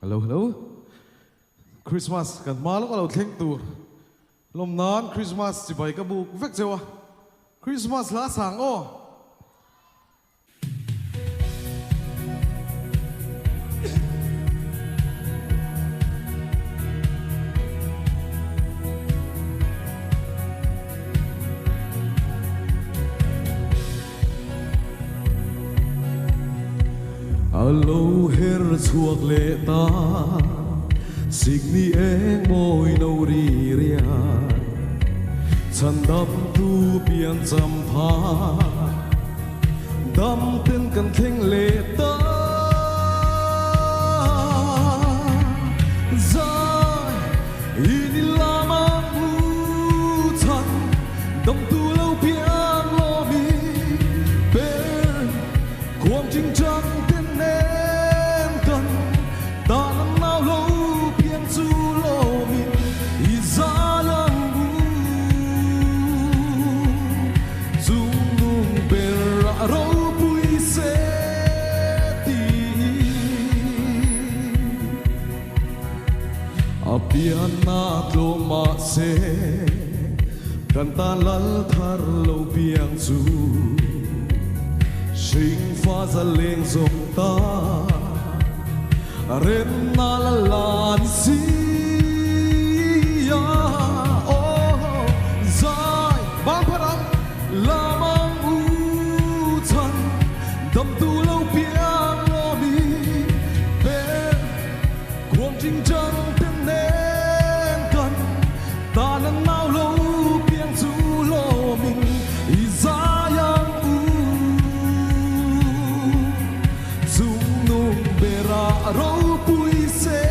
Hello, hello. Christmas kan malo ka lo thleng tur. Lom nan Christmas chi bai ka buk vek chewa. Christmas la sang o. Alo her chuak le ta signi eng moi no ri ria chan dam tu pian cham pha dam ten kan thleng le ta za in lama u chan dam tu lo pian lo mi ber kuang ching chang Apian na tloma se Kanta lal thar lo piang su Sing pha za leng zong ta Ren na la lan si ya Oh zai bang parang lamang u chan Dam tu lo piang lo mi Ben kuang ching chang ro pui se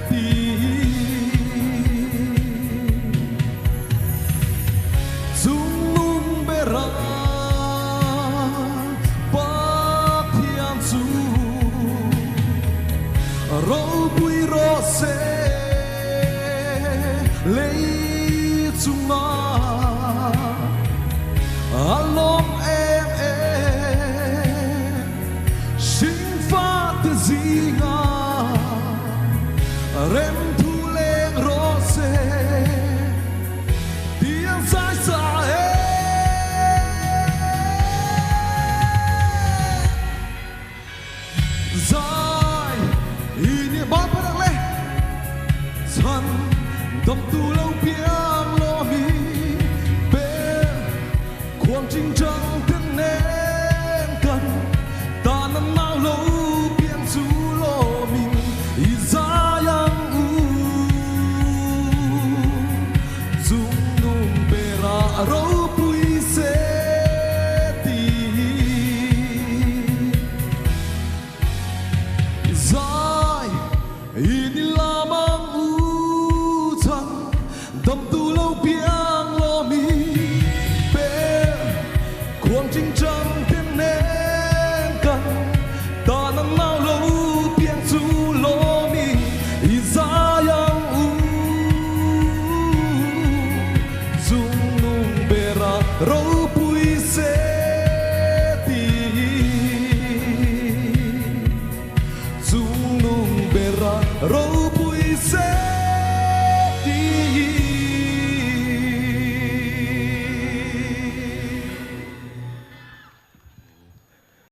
ti zum nung bera pa thiam su ro pui ro se lei chung ma alom em zinga rem thu leng rose tiang sai sa zai ini ba parang le chan dam tu lo piang lo mi pe kuang ching chang ten nen kan ta nan mau lo ro pui se ti zai in lamang u chan dam tu lo piang lo mi pe kuang ching chang ten nen kan ta nan mau lo piang chu lo mi i za yang u ro pui se ti zum nung bera ro